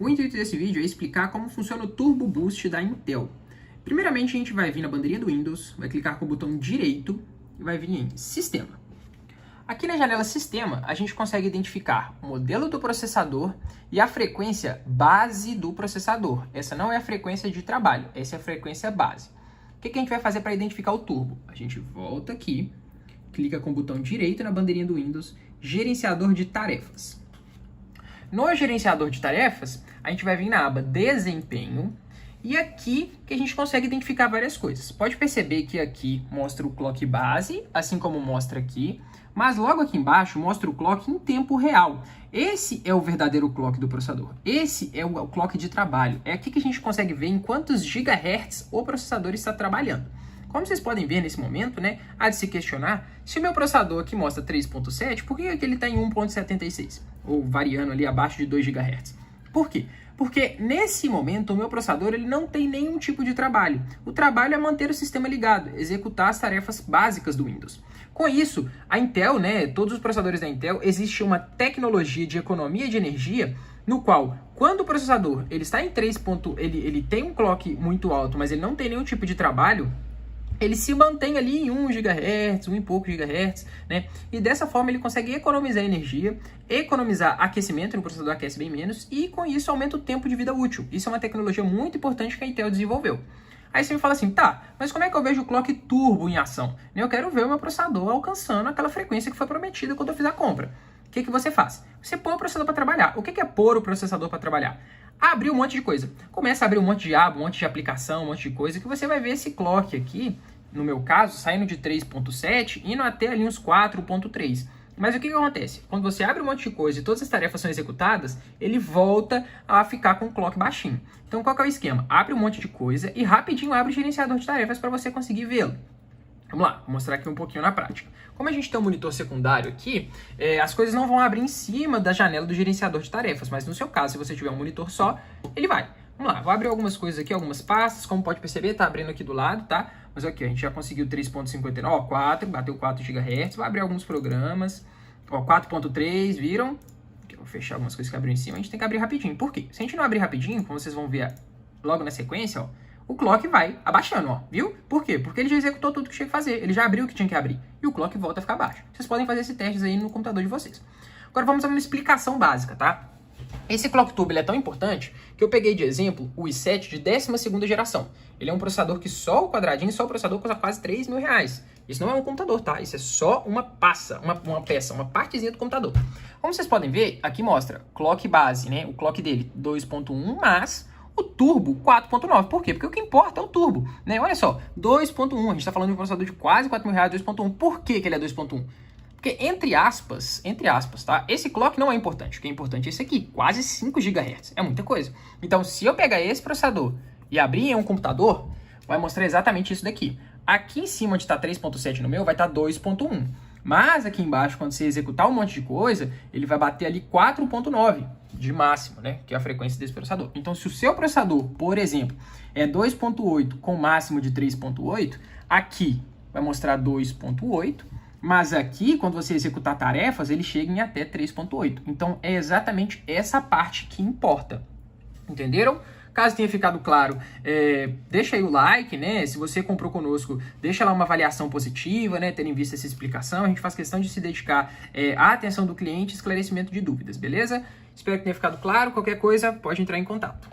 O intuito desse vídeo é explicar como funciona o Turbo Boost da Intel. Primeiramente, a gente vai vir na bandeirinha do Windows, vai clicar com o botão direito e vai vir em Sistema. Aqui na janela Sistema, a gente consegue identificar o modelo do processador e a frequência base do processador. Essa não é a frequência de trabalho, essa é a frequência base. O que a gente vai fazer para identificar o turbo? A gente volta aqui, clica com o botão direito na bandeirinha do Windows, Gerenciador de Tarefas. No gerenciador de tarefas, a gente vai vir na aba Desempenho e aqui que a gente consegue identificar várias coisas. Pode perceber que aqui mostra o clock base, assim como mostra aqui, mas logo aqui embaixo mostra o clock em tempo real. Esse é o verdadeiro clock do processador. Esse é o clock de trabalho. É aqui que a gente consegue ver em quantos gigahertz o processador está trabalhando. Como vocês podem ver nesse momento, né, há de se questionar se o meu processador aqui mostra 3.7, por que ele está em 1.76? Ou variando ali abaixo de 2 GHz. Por quê? Porque nesse momento o meu processador ele não tem nenhum tipo de trabalho. O trabalho é manter o sistema ligado, executar as tarefas básicas do Windows. Com isso, a Intel, né, todos os processadores da Intel, existe uma tecnologia de economia de energia no qual, quando o processador ele está em 3. Ele tem um clock muito alto, mas ele não tem nenhum tipo de trabalho, ele se mantém ali em 1 GHz, 1 e pouco GHz, né? E dessa forma ele consegue economizar energia, economizar aquecimento, no processador aquece bem menos, e com isso aumenta o tempo de vida útil. Isso é uma tecnologia muito importante que a Intel desenvolveu. Aí você me fala assim, tá, mas como é que eu vejo o clock turbo em ação? Eu quero ver o meu processador alcançando aquela frequência que foi prometida quando eu fiz a compra. O que você faz? Você põe o processador para trabalhar. O que é pôr o processador para trabalhar? Abrir um monte de coisa. Começa a abrir um monte de aba, um monte de aplicação, um monte de coisa, que você vai ver esse clock aqui, no meu caso, saindo de 3.7, indo até ali uns 4.3. Mas o que acontece? Quando você abre um monte de coisa e todas as tarefas são executadas, ele volta a ficar com o clock baixinho. Então qual que é o esquema? Abre um monte de coisa e rapidinho abre o gerenciador de tarefas para você conseguir vê-lo. Vamos lá, vou mostrar aqui um pouquinho na prática. Como a gente tem um monitor secundário aqui, as coisas não vão abrir em cima da janela do gerenciador de tarefas, mas no seu caso, se você tiver um monitor só, ele vai. Vamos lá, vou abrir algumas coisas aqui, algumas pastas, como pode perceber, tá abrindo aqui do lado, tá? Mas aqui, a gente já conseguiu 3.59, ó, 4, bateu 4 GHz, vou abrir alguns programas, ó, 4.3, viram? Aqui, eu vou fechar algumas coisas que abriram em cima, a gente tem que abrir rapidinho. Por quê? Se a gente não abrir rapidinho, como vocês vão ver logo na sequência, ó, o clock vai abaixando, ó, viu? Por quê? Porque ele já executou tudo que tinha que fazer, ele já abriu o que tinha que abrir, e o clock volta a ficar baixo. Vocês podem fazer esses testes aí no computador de vocês. Agora vamos a uma explicação básica, tá? Esse clock turbo ele é tão importante que eu peguei de exemplo o i7 de 12ª geração. Ele é um processador que só o quadradinho, só o processador custa quase R$3.000. Isso não é um computador, tá? Isso é só uma peça, uma partezinha do computador. Como vocês podem ver, aqui mostra clock base, né? O clock dele 2.1, mas o turbo 4.9. Por quê? Porque o que importa é o turbo, né? Olha só, 2.1, a gente está falando de um processador de quase R$4.000, 2.1. Por que ele é 2.1? Porque, entre aspas, tá? Esse clock não é importante. O que é importante é esse aqui, quase 5 GHz. É muita coisa. Então, se eu pegar esse processador e abrir em um computador, vai mostrar exatamente isso daqui. Aqui em cima, onde está 3.7 no meu, vai estar 2.1. Mas aqui embaixo, quando você executar um monte de coisa, ele vai bater ali 4.9 de máximo, né? Que é a frequência desse processador. Então, se o seu processador, por exemplo, é 2.8 com máximo de 3.8, aqui vai mostrar 2.8. Mas aqui, quando você executar tarefas, ele chega em até 3.8. Então, é exatamente essa parte que importa. Entenderam? Caso tenha ficado claro, deixa aí o like, né? Se você comprou conosco, deixa lá uma avaliação positiva, né? Tendo em vista essa explicação, a gente faz questão de se dedicar à atenção do cliente e esclarecimento de dúvidas, beleza? Espero que tenha ficado claro. Qualquer coisa, pode entrar em contato.